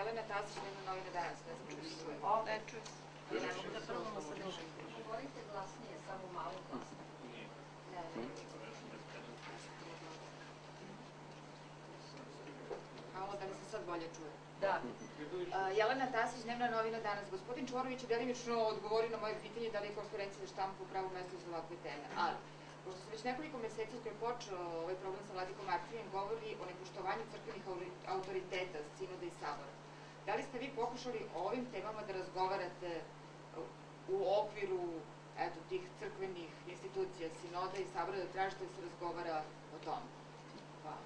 Jelena Tasić, Dnevne novine danas, ne znam čujem se čuje. Ne čujem se. Ne mogu da probamo sa dužem. Govorite glasnije, samo malo glasnije. Hvala, da li se sad bolje čuje? Da. Jelena Tasić, Dnevna novina danas. Gospodin Čvorović je delimično odgovorio na moje pitanje da li je konferencija za štampu u pravo mesto za ovakve teme, ali pošto se već nekoliko meseci od koje je počeo ovaj problem sa Vladikom Martinijem govori o nepoštovanju crkvenih autoriteta, sinoda i sabora. Da li ste vi pokušali o ovim temama da razgovarate u okviru tih crkvenih institucija, sinoda i sabora, da tražite da se razgovara o tome? Hvala.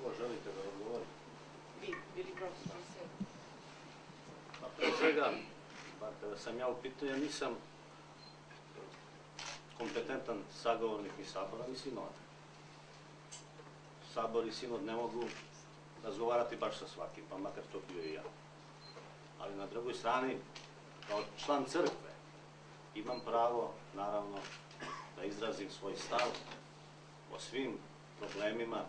Ko želite da odgovorite? Vi, bili profesor sve. Pa pre svega, bar kada sam ja u pitanju, nisam kompetentan sagovornik ni sabora, ni sinoda. Sabor i sinod ne mogu razgovarati baš sa svakim, pa makar to bio i ja. Ali na drugoj strani, kao član crkve, imam pravo, naravno, da izrazim svoj stav o svim problemima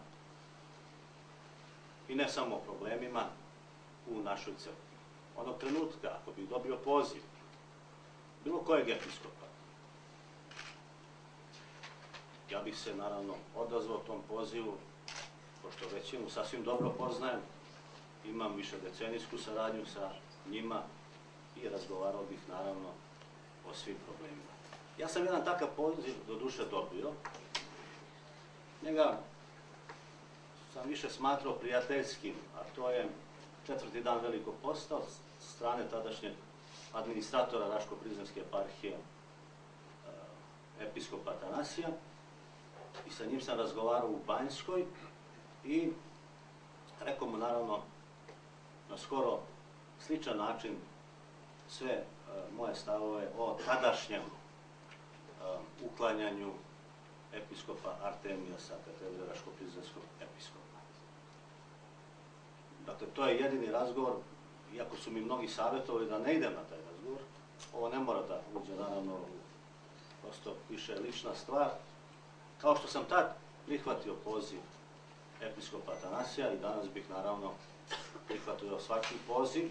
i ne samo o problemima u našoj crkvi. Onog trenutka, ako bih dobio poziv bilo kojeg episkopa, ja bih se, naravno, odazvao tom pozivu, pošto većinu sasvim dobro poznajem, imam višedecenijsku saradnju sa njima i razgovarao bih, naravno, o svim problemima. Ja sam jedan takav poziv do duše dobio. Njega sam više smatrao prijateljskim, a to je 4. dan Velikog posta od strane tadašnjeg administratora Raško-Prizrenske eparhije, episkopa Atanasija, i sa njim sam razgovarao u Banjskoj i rekao mu, naravno, na skoro sličan način sve moje stavove o tadašnjem uklanjanju episkopa Artemija sa katedre Raško-Prizrenskog episkopa. Dakle, to je jedini razgovor, iako su mi mnogi savjetovali da ne idem na taj razgovor. Ovo ne mora da uđe, naravno, prosto više lična stvar. Kao što sam tad prihvatio poziv episkopa Atanasija i danas bih, naravno, prihvatio svaki poziv,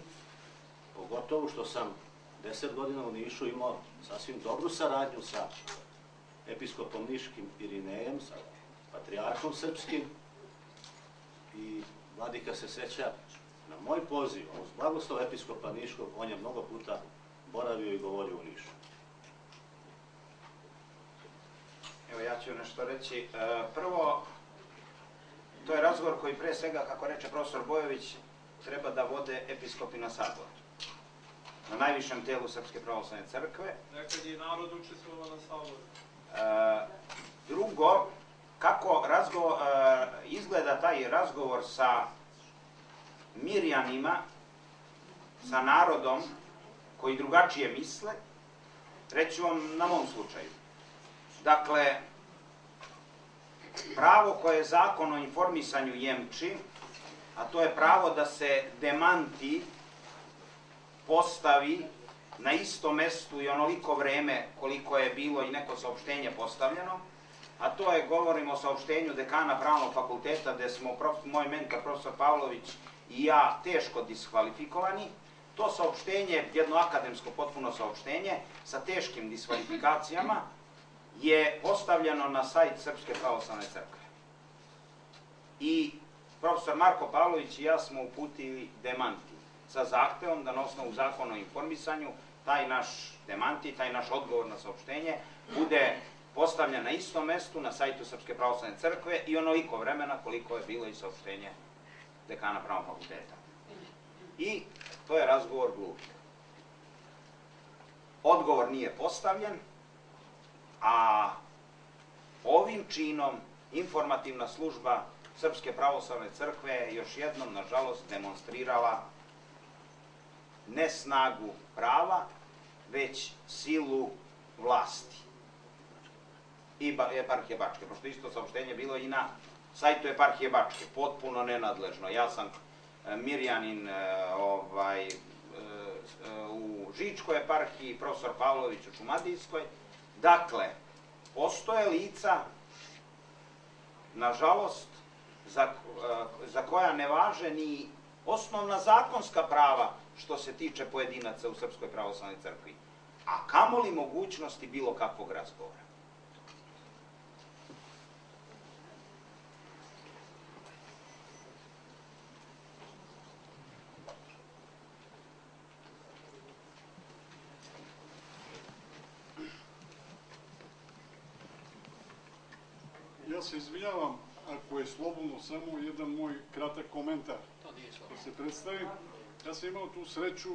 pogotovo što sam 10 godina u Nišu imao sasvim dobru saradnju sa episkopom Niškim Irinejem, sa patrijarhom srpskim, i vladika se seća na moj poziv, uz blagoslov episkopa Niškog, on je mnogo puta boravio i govorio u Nišu. Evo, ja ću nešto reći. Prvo, to je razgovor koji pre svega, kako reče profesor Bojović, treba da vode episkopi na saboru, na najvišem telu Srpske pravoslavne crkve. Nekad je narod učestvovao na saboru. Drugo, kako izgleda taj razgovor sa Mirjanima, sa narodom koji drugačije misle, reću vam na mom slučaju. Dakle, pravo koje Zakon o informisanju jemči, a to je pravo da se demanti postavi na isto mestu i onoliko vreme koliko je bilo i neko saopštenje postavljeno, a to je, govorimo o saopštenju dekana Pravnog fakulteta, gde smo moj mentor, profesor Pavlović i ja teško diskvalifikovani. To saopštenje, jedno akademsko potpuno saopštenje, sa teškim diskvalifikacijama, je postavljeno na sajt Srpske pravoslavne crkve. I profesor Marko Pavlović i ja smo uputili demanti sa zahtevom da na osnovu Zakona o informisanju taj naš demanti, taj naš odgovor na saopštenje bude postavljen na istom mestu na sajtu Srpske pravoslavne crkve i onoliko vremena koliko je bilo i saopštenje dekana Pravnog fakulteta. I to je razgovor glupih. Odgovor nije postavljen, a ovim činom informativna služba Srpske pravoslavne crkve je još jednom, nažalost, demonstrirala ne snagu prava, već silu vlasti i eparhije Bačke, pošto isto saopštenje bilo i na sajtu eparhije Bačke, potpuno nenadležno. Ja sam Mirjanin u Žičkoj eparhiji, profesor Pavlović u Šumadijskoj. Dakle, postoje lica, nažalost, za koja ne važe ni osnovna zakonska prava što se tiče pojedinaca u Srpskoj pravoslavnoj crkvi, a kamoli mogućnosti bilo kakvog razgovora. Ja se izvinjavam, ako je slobodno, samo jedan moj kratak komentar. Da se predstavim, ja sam imao tu sreću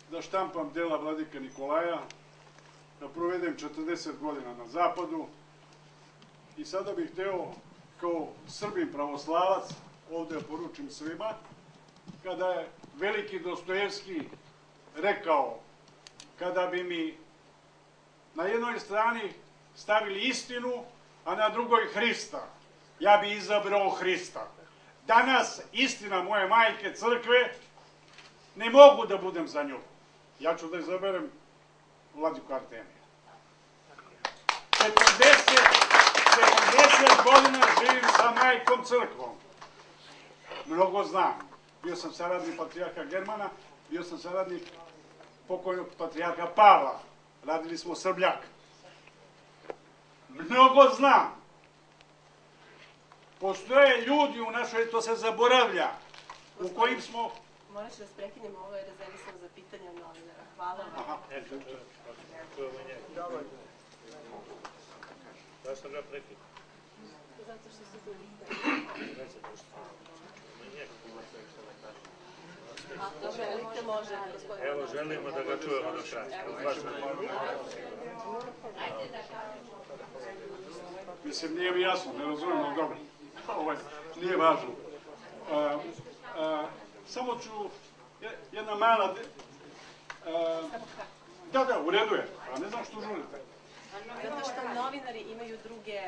da štampam dela vladika Nikolaja, da provedem 40 godina na zapadu i sada bih hteo, kao Srbin pravoslavac, ovde poručim svima, kada je veliki Dostojevski rekao, kada bi mi na jednoj strani stavili istinu, a na drugoj Hrista, ja bi izabrao Hrista. Danas, istina moje majke crkve, ne mogu da budem za nju. Ja ću da izaberem vladiku Artemija. 40 godina živim sa majkom crkvom. Mnogo znam. Bio sam saradnik patrijarha Germana, bio sam saradnik pokojnog patrijarha Pavla. Radili smo Srbljak. Mnogo znam. Postoje ljudi u našoj, to se zaboravlja, u kojim smo... Moraš da sprekinem, ovo je rezervisano za pitanje od novinara. Hvala vam. Aha. Da sam ga prekid? Zato što su tu Ako želite, može, gospodine. Evo, želimo da ga čujemo do kraja. Mislim, nije mi jasno, ne razumijem, ali dobro. Nije važno. Samo ću, jedna mala... Da, u redu je. A ne znam što želite. Zato što novinari imaju druge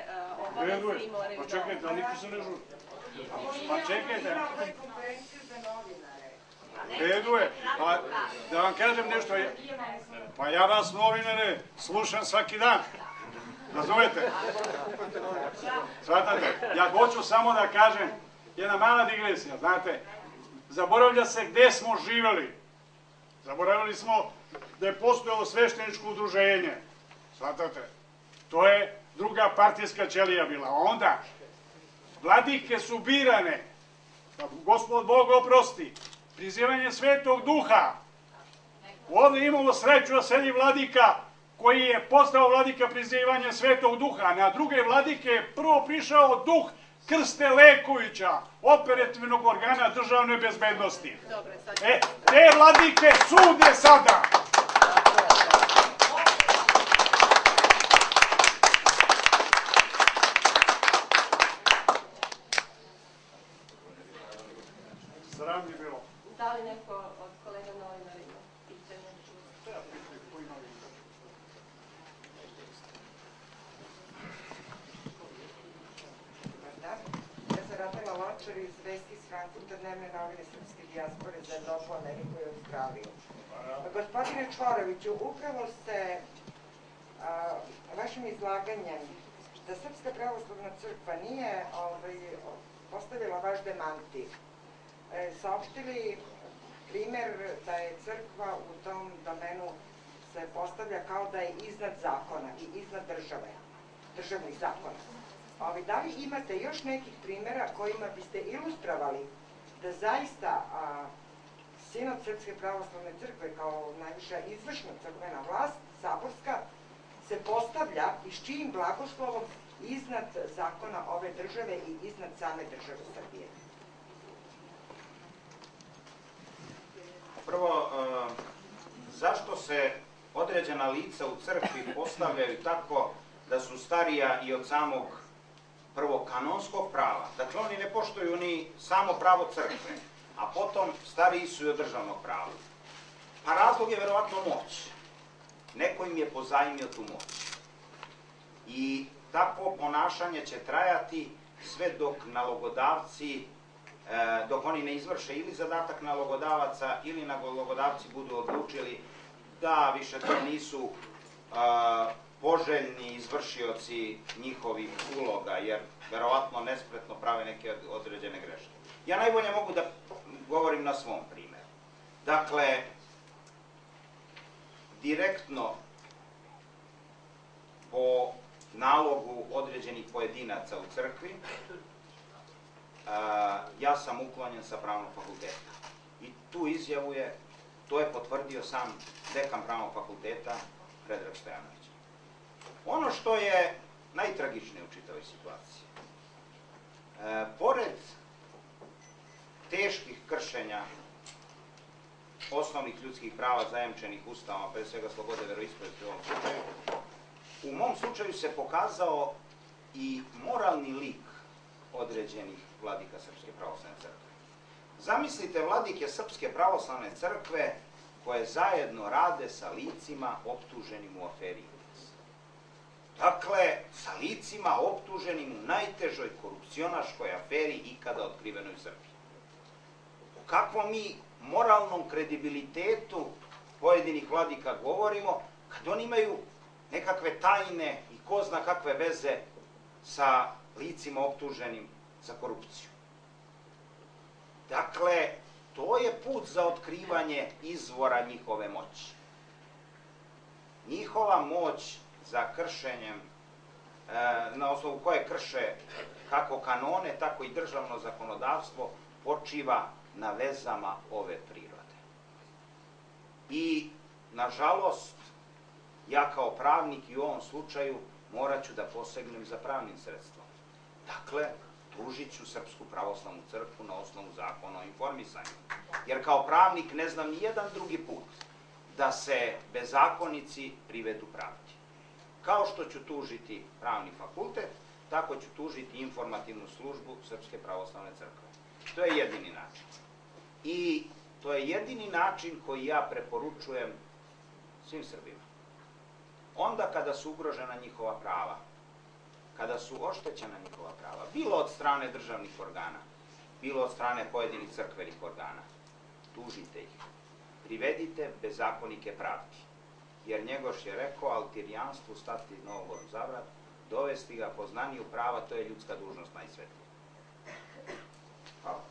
obaveze i moraju da... Pa čekajte, ali niko se ne žuri. Pa čekajte. Redu je. Pa da vam kažem nešto. Pa ja vas, novinare, slušam svaki dan. Razumete? Svatate? Ja hoću samo da kažem, jedna mala digresija, znate, zaboravlja se gde smo živeli. Zaboravili smo da je postojalo svešteničko udruženje. Svatate? To je druga partijska ćelija bila. Onda, vladike su birane, da Gospod Bog oprosti, prizivanje Svetog Duha. Ovdje imamo sreću da sedi vladika koji je postao vladika prizivanja Svetog Duha. Na druge vladike je prvo prišao duh Krste Lekovića, operativnog organa državne bezbednosti. Te vladike sude sada. Sram je bilo. Da li neko od kolega novinara ima pitanje? Ja sam Radmila Lončar iz Vesti iz Frankfurta, dnevne novine Srpske dijaspore za Evropu, Ameriku i Australiju. Gospodine Čvoroviću, upravo ste vašim izlaganjem da Srpska pravoslavna crkva nije postavila vaš demanti, saopštili primer da je crkva u tom domenu se postavlja kao da je iznad zakona i iznad državnih zakona. Da li imate još nekih primera kojima biste ilustrovali da zaista Sinod Srpske pravoslavne crkve kao najviša izvršna crkvena vlast, saborska, se postavlja i s čijim blagoslovom iznad zakona ove države i iznad same države Srbije? Prvo, zašto se određena lica u crkvi postavljaju tako da su starija i od samog prvo kanonskog prava? Dakle, oni ne poštuju ni samo pravo crkve, a potom stariji su i od državnog prava. Pa razlog je verovatno moć. Neko im je pozajmio tu moć. I takvo ponašanje će trajati sve dok nalogodavci, dok oni ne izvrše ili zadatak nalogodavaca ili nalogodavci budu odlučili da više to nisu poželjni izvršioci njihovih uloga, jer verovatno nespretno prave neke određene greške. Ja najbolje mogu da govorim na svom primjeru. Dakle, direktno po nalogu određenih pojedinaca u crkvi, ja sam uklonjen sa pravnog fakulteta. I tu izjavu to je potvrdio sam dekan pravnog fakulteta Predrag Stojanović. Ono što je najtragičnije u čitavoj situaciji, pored teških kršenja osnovnih ljudskih prava zajamčenih Ustavom, pre svega slobode veroispovesti u ovom slučaju, u mom slučaju se pokazao i moralni lik određenih vladika Srpske pravoslavne crkve. Zamislite vladike Srpske pravoslavne crkve koje zajedno rade sa licima optuženim u aferi Indeks. Dakle, sa licima optuženim u najtežoj korupcionaškoj aferi ikada otkrivenoj u Srbiji. O kakvom mi moralnom kredibilitetu pojedinih vladika govorimo kad oni imaju nekakve tajne i ko zna kakve veze sa licima optuženim za korupciju. Dakle, to je put za otkrivanje izvora njihove moći. Njihova moć za kršenjem, na osnovu koje krše kako kanone, tako i državno zakonodavstvo, počiva na vezama ove prirode. I, nažalost, ja kao pravnik i u ovom slučaju morat ću da posegnem za pravnim sredstvom. Dakle, tužit ću Srpsku pravoslavnu crkvu na osnovu zakona o informisanju. Jer kao pravnik ne znam ni jedan drugi put da se bezakonici privedu pravdi. Kao što ću tužiti pravni fakultet, tako ću tužiti informativnu službu Srpske pravoslavne crkve. To je jedini način. I to je jedini način koji ja preporučujem svim Srbima. Onda kada su ugrožena njihova prava, kada su oštećena njihova prava, bilo od strane državnih organa, bilo od strane pojedinih crkvenih organa, tužite ih, privedite bezakonike pravdi. Jer Njegoš je rekao, altirijanstvu stati Novogoru za vrat, dovesti ga poznaniju prava, to je ljudska dužnost najsvetlija. Hvala.